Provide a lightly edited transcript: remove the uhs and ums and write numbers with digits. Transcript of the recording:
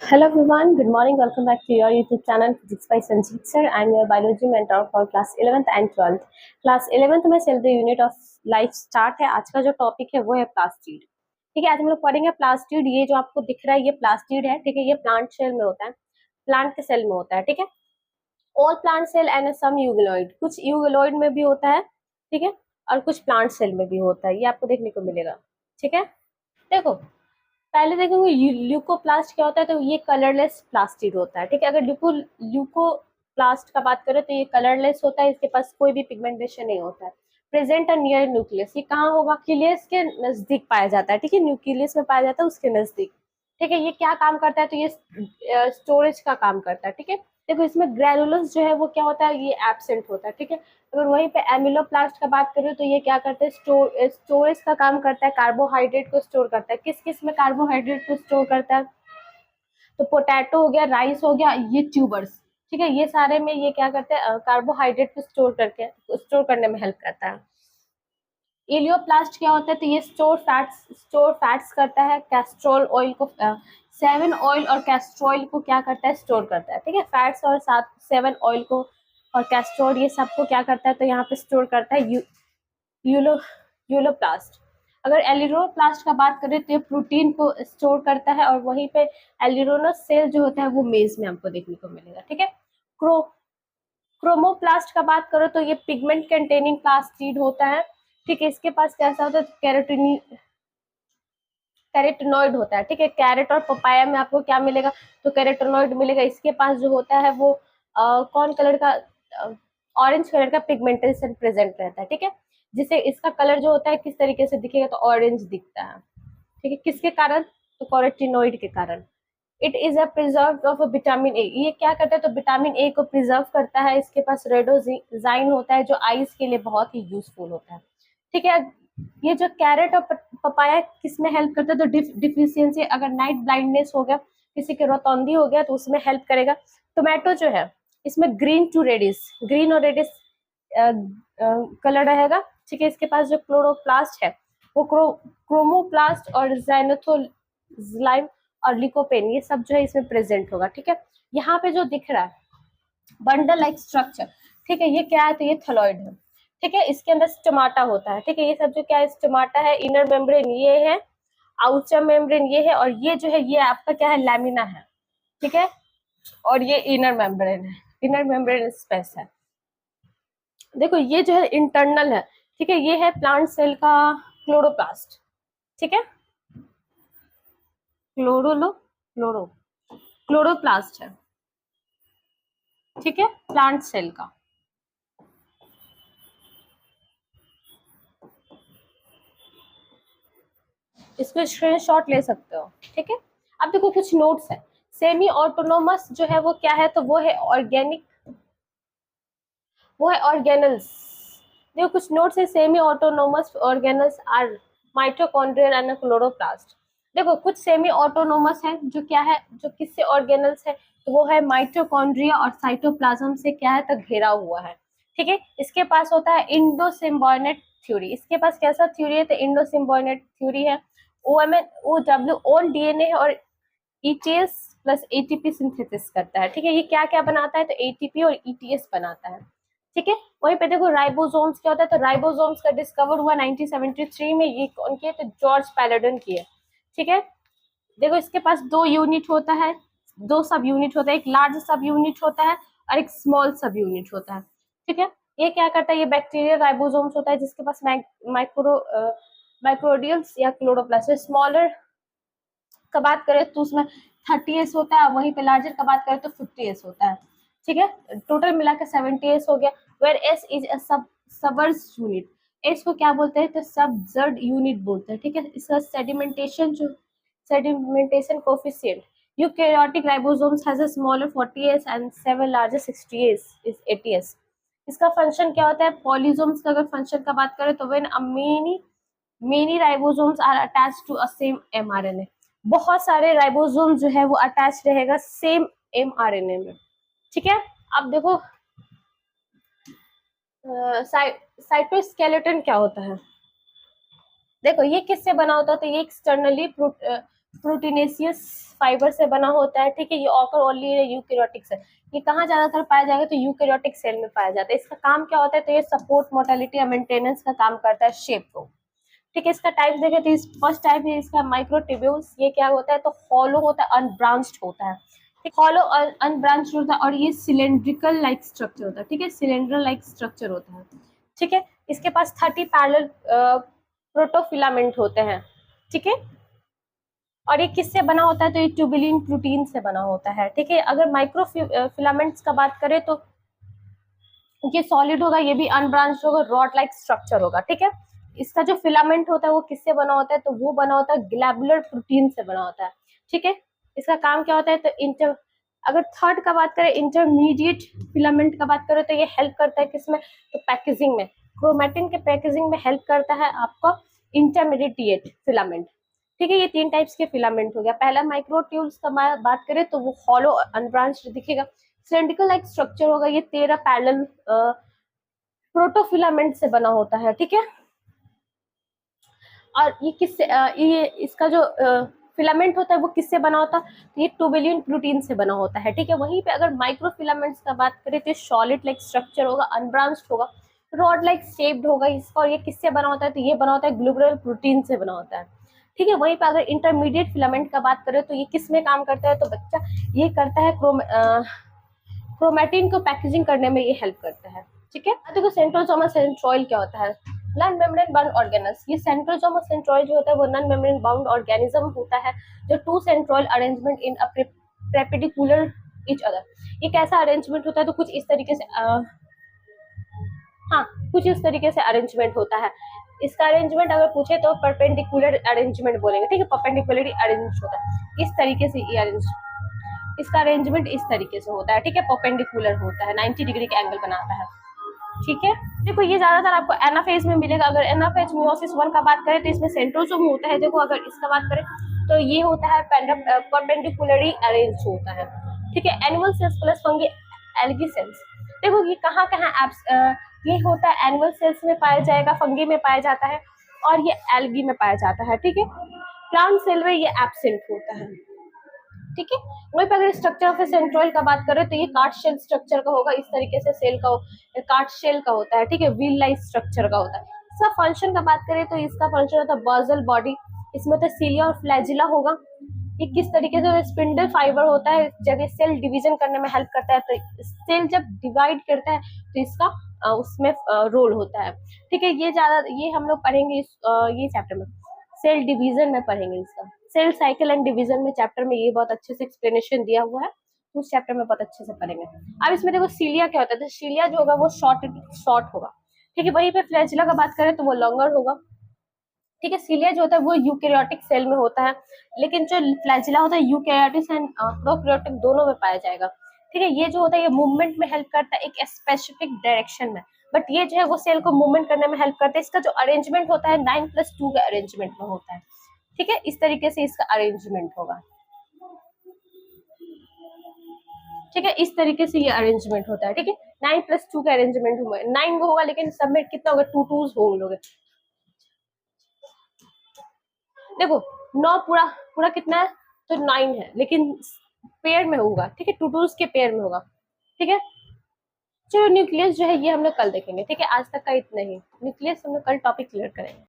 Hello everyone, good morning. Welcome back to your YouTube channel Physics by Sanjeev sir. I'm your biology mentor for class 11th and 12th. Class 11th में चल रही unit of life start है। आज का जो topic है वो है प्लास्टिड। ठीक है, आज हम लोग पढ़ेंगे प्लास्टिड। ये जो आपको दिख रहा है ये प्लास्टिड है। ठीक है, ये प्लांट सेल में होता है, प्लांट के सेल में होता है। ठीक है, all plant cell and some euglenoid, कुछ यूगेलॉइड में भी होता है। ठीक है, और कुछ प्लांट सेल में भी होता है, ये आपको देखने को मिलेगा। ठीक है, देखो पहले देखेंगे ल्यूकोप्लास्ट क्या होता है, तो ये कलरलेस प्लास्टिड होता है। ठीक है, अगर ल्यूकोप्लास्ट का बात करें तो ये कलरलेस होता है, इसके पास कोई भी पिगमेंटेशन नहीं होता है। प्रेजेंट नियर न्यूक्लियस, ये कहाँ होगा? न्यूक्लियस के नजदीक पाया जाता है। ठीक है, न्यूक्लियस में पाया जाता है, उसके नजदीक। ठीक है, ये क्या काम करता है? तो ये स्टोरेज का काम करता है। ठीक है, देखो इसमें ग्रेनुलस जो है वो क्या होता है, ये एब्सेंट होता है। ठीक है, अगर वहीं पे एमिलोप्लास्ट का बात करें तो ये क्या करते हैं? स्टोरेज का काम करता है, कार्बोहाइड्रेट को स्टोर करता है। किस किस में कार्बोहाइड्रेट को स्टोर करता है? तो पोटैटो हो गया, राइस हो गया, ये ट्यूबर्स। ठीक है, ये सारे में ये क्या करते हैं? कार्बोहाइड्रेट को स्टोर करने में हेल्प करता है। इलियोप्लास्ट क्या होता है? तो ये स्टोर फैट्स करता है। कैस्ट्रोल ऑयल को, सेवन ऑयल और कैस्ट्रोल को क्या करता है? स्टोर करता है। ठीक है, फैट्स और साथ सेवन ऑयल को और कैस्ट्रोल, ये सबको क्या करता है? तो यहाँ पे स्टोर करता है यूलो यूलोप्लास्ट। अगर एलिरोप्लास्ट का बात करें तो ये प्रोटीन को स्टोर करता है, और वहीं पे एलिरोनस सेल जो होता है वो मेज में हमको देखने को मिलेगा। ठीक है, क्रो क्रोमोप्लास्ट का बात करो तो ये पिगमेंट कंटेनिंग प्लास्टिड होता है। ठीक है, इसके पास कैसा होता है? कैरेटिनॉइड होता है। ठीक है, कैरेट और पपाया में आपको क्या मिलेगा? तो कैरेटिनॉइड मिलेगा। इसके पास जो होता है वो कौन कलर का? ऑरेंज कलर का पिगमेंटेशन प्रेजेंट रहता है। ठीक है, जिससे इसका कलर जो होता है किस तरीके से दिखेगा? तो ऑरेंज दिखता है। ठीक है, किसके कारण? तो कैरोटिनॉइड के कारण। It is a preserve of vitamin A, ये क्या करता है? तो विटामिन ए को प्रिजर्व करता है। इसके पास रेडोजाइन होता है जो आईज के लिए बहुत ही यूजफुल होता है। ठीक है, ये जो कैरेट और पपाया किस में हेल्प करता है? तो डिफिशियंसी, अगर नाइट ब्लाइंडनेस हो गया, किसी के रोतौंदी हो गया, तो उसमें हेल्प करेगा। टोमेटो जो है इसमें ग्रीन टू रेडिश, ग्रीन और रेडिश कलर रहेगा। ठीक है, इसके पास जो क्लोरोप्लास्ट है वो क्रोमोप्लास्ट और ज़ाइनोथोलाइम और लिकोपेन, ये सब जो है इसमें प्रेजेंट होगा। ठीक है, यहाँ पे जो दिख रहा है बंडल लाइक स्ट्रक्चर, ठीक है, ये क्या है? तो ये थैलॉइड है। ठीक है, इसके अंदर स्टोमाटा होता है। ठीक है, ये सब जो क्या है? स्टोमाटा है। इनर मेम्ब्रेन ये है, आउटर मेम्ब्रेन ये है, और ये जो है ये आपका क्या है? लैमिना है। ठीक है, और ये इनर मेम्ब्रेन है, इनर मेम्ब्रेन स्पेस है। देखो ये जो है इंटरनल है। ठीक है, ये है प्लांट सेल का क्लोरोप्लास्ट। ठीक है, क्लोरो क्लोरोप्लास्ट है। ठीक है, प्लांट सेल का। इसको स्क्रीनशॉट ले सकते हो। ठीक है, अब देखो कुछ नोट्स है। सेमी ऑटोनोमस जो है वो क्या है? तो वो है ऑर्गेनिक, वो है ऑर्गेनल्स। देखो कुछ नोट्स है। Semi autonomous organelles are mitochondrial and chloroplast. देखो कुछ सेमी ऑटोनोमस है जो क्या है? जो किससे ऑर्गेनल्स है? तो वो है माइटोकॉन्ड्रिया और साइटोप्लाज्म से क्या है? तो घेरा हुआ है। ठीक है, इसके पास होता है इंडोसिम्बायोनेट थ्योरी। इसके पास कैसा थ्योरी है? तो इंडोसिम्बायोनेट थ्योरी है। OMN OW ओन डीएनए है, और ETS प्लस ATP सिंथेसिस करता है। ठीक है, ये क्या क्या बनाता है? तो ATP और ETS बनाता है। ठीक है, वहीं पे देखो राइबोसोम्स क्या होता है? तो राइबोसोम्स का डिस्कवर हुआ 1973 में। ये कौन किया? तो जॉर्ज पैलेडन किए। ठीक है, देखो इसके पास दो यूनिट होता है, दो सब यूनिट होता है, एक लार्ज सब यूनिट होता है और एक स्मॉल सब यूनिट होता है। ठीक है, ये क्या करता है? ये बैक्टीरियल राइबोसोम्स होता है जिसके पास माइक्रोडियल्स या क्लोरोप्लास्ट। स्मॉलर का बात करें तो उसमें 30S होता है, वहीं पे लार्जर का बात करें तो 50S होता है। ठीक है, टोटल मिला के 70S हो गया। Where S is a svedberg unit, S को क्या बोलते हैं? तो सबजर्ड यूनिट बोलते हैं। ठीक है, इसका sedimentation coefficient, eukaryotic ribosomes has a smaller 40S and 7 larger 60S is 80S। इसका फंक्शन क्या होता है? पॉलीसोम्स का अगर फंक्शन का बात करें तो when a many ribosomes are attached to a same mRNA, बहुत सारे राइबोसोम जो है वो अटैच रहेगा सेम mRNA में। ठीक है, अब देखो साइटोस्केलेटन क्या होता है? देखो ये किससे बना होता है? तो ये एक्सटर्नली प्रोटीनेशियस फाइबर से बना होता है, ठीक है। ये ऑकर ओनली यूकैरियोटिक सेल, ये कहाँ ज्यादातर पाया जाएगा, तो यूकैरियोटिक सेल में पाया जाता है। इसका काम क्या होता है, तो ये सपोर्ट मोटालिटी या मेंटेनेंस का काम करता है शेप को, ठीक है। इसका टाइप देखें तो फर्स्ट टाइप है इसका माइक्रोट्यूब्यूल्स, ये क्या होता है, तो हॉलो होता है, अनब्रांच्ड होता है, हॉलो अनब्रांच्ड होता है, और ये सिलेंड्रिकल लाइक स्ट्रक्चर होता है, ठीक है, सिलेंडर लाइक स्ट्रक्चर होता है, ठीक है। इसके पास 30 पैरेलल प्रोटोफिलामेंट होते हैं, ठीक है। और ये किससे बना होता है, तो ये ट्यूबुलिन प्रोटीन से बना होता है, ठीक है। अगर माइक्रो फिलामेंट्स का बात करें तो ये सॉलिड होगा, ये भी अनब्रांच्ड होगा, रॉड लाइक स्ट्रक्चर होगा, ठीक है। इसका जो फिलामेंट होता है वो किससे बना होता है, तो वो बना होता है ग्लैबुलर प्रोटीन से बना होता है, ठीक है। इसका काम क्या होता है, तो अगर थर्ड का बात करें, इंटरमीडिएट फिलामेंट का बात करें, तो ये हेल्प करता है किसमें, तो पैकेजिंग में, क्रोमेटिन के पैकेजिंग में हेल्प करता है आपका इंटरमीडिएट फिलामेंट, ठीक है। ये 3 टाइप्स के फिलामेंट हो गया। पहला माइक्रोट्यूब्स का बात करें तो वो हॉलो अनब्रांच्ड दिखेगा, सिलिंड्रिकल लाइक स्ट्रक्चर होगा, ये 13 पैरेलल प्रोटोफिलामेंट से बना होता है, ठीक है। और ये किससे ये इसका जो फिलामेंट होता है वो किससे बना होता है, तो ये ट्यूबुलिन प्रोटीन से बना होता है, ठीक है। वहीं पे अगर माइक्रोफिलामेंट्स का बात करें तो सॉलिड लाइक स्ट्रक्चर होगा, अनब्रांच्ड होगा, रॉड लाइक शेप्ड होगा इसका, और ये किससे बना होता है, तो ये बना होता है ग्लोबुलर प्रोटीन से बना होता है, ठीक है। वहीं पे अगर इंटरमीडिएट फिलामेंट का बात करें तो ये किस में काम करता है, तो बच्चा ये करता है क्रोमेटिन को पैकेजिंग करने में ये हेल्प करता है, ठीक है। देखो सेंट्रोसोमा सेंट्रोइड क्या होता है, नॉन मेम्ब्रेन बाउंड ऑर्गेनस। ये सेंट्रोसोमा सेंट्रोइड जो होता है वो नॉन मेम्ब्रेन बाउंड ऑर्गेनिज्म होता है, जो 2 centroid arrangement in a perpendicular each other. ये कैसा अरेंजमेंट होता है, तो कुछ इस तरीके से हाँ, कुछ इस तरीके से अरेंजमेंट होता है। इसका अरेंजमेंट अगर पूछे तो परपेंडिकुलर अरेंजमेंट बोलेंगे, ठीक है, परपेंडिकुलरली अरेंज होता है इस तरीके से, ये अरेंज, इसका अरेंजमेंट इस तरीके से होता है, ठीक है, परपेंडिकुलर होता है, 90 डिग्री का एंगल बनाता है, ठीक है। देखो ये ज्यादातर आपको एनाफेज में मिलेगा। अगर एनाफेज मियोसिस 1 का बात करें तो इसमें सेंट्रोसोम होता है। देखो अगर इसका बात करें तो ये होता है परपेंडिकुलरली अरेंज होता है, ठीक है। Animal cells plus fungi algae cells, देखो ये कहाँ कहाँ ये होता है, एनिमल सेल्स में पाया जाएगा, फंगी में पाया जाता है, और ये एल्गी में पाया जाता है, ठीक है। प्लांट सेल में ये एब्सेंट होता है, ठीक है। वहीं पे अगर स्ट्रक्चर ऑफ सेंट्रोइड का बात करें तो ये कार्ड शेल स्ट्रक्चर का होगा, इस तरीके से सेल का कार्ड शेल का होता है, ठीक है, व्हील लाइक स्ट्रक्चर का होता है। इसका फंक्शन का बात करें तो इसका फंक्शन होता है बर्जल बॉडी, इसमें तो सीलिया और फ्लैजिला होगा। ये किस तरीके से स्पिंडल फाइबर होता है, जब ये सेल डिवीजन करने में हेल्प करता है, तो सेल जब डिवाइड करता है तो इसका उसमें रोल होता है, ठीक है। ये हम लोग पढ़ेंगे ये चैप्टर में, सेल डिवीजन में पढ़ेंगे इसका, सेल साइकिल एंड डिवीजन में चैप्टर में ये बहुत अच्छे से एक्सप्लेनेशन दिया हुआ है, उस चैप्टर में बहुत अच्छे से पढ़ेंगे। अब इसमें देखो सीलिया क्या होता है, तो सीलिया जो होगा वो शॉर्ट होगा, ठीक है। वहीं पे फ्लैजिला का बात करें तो वो लॉन्गर होगा, ठीक है। सीलिया जो होता है वो यूकैरियोटिक सेल में होता है, लेकिन जो फ्लैजिला होता है यूकैरियोटिक एंड प्रोकैरियोटिक दोनों में पाया जाएगा, ठीक है। ये जो होता है ये मूवमेंट में हेल्प करता है एक स्पेसिफिक डायरेक्शन में, बट ये जो है वो सेल को मूवमेंट करने में हेल्प करता है। इसका जो अरेंजमेंट होता है 9+2 का अरेंजमेंट में होता है, ठीक है। इस तरीके से इसका अरेंजमेंट होगा, ठीक है, इस तरीके से ये अरेंजमेंट होता है, ठीक है। 9+2 का अरेंजमेंट होगा, 9 होगा, लेकिन सब में कितना होगा, 2 होंगे। देखो 9 पूरा पूरा कितना है, तो 9 है, लेकिन पेयर में होगा, ठीक है, 2 के पेयर में होगा, ठीक है। चलो न्यूक्लियस जो है ये हम लोग कल देखेंगे, ठीक है। आज तक का इतना ही, न्यूक्लियस हम लोग कल टॉपिक क्लियर करेंगे।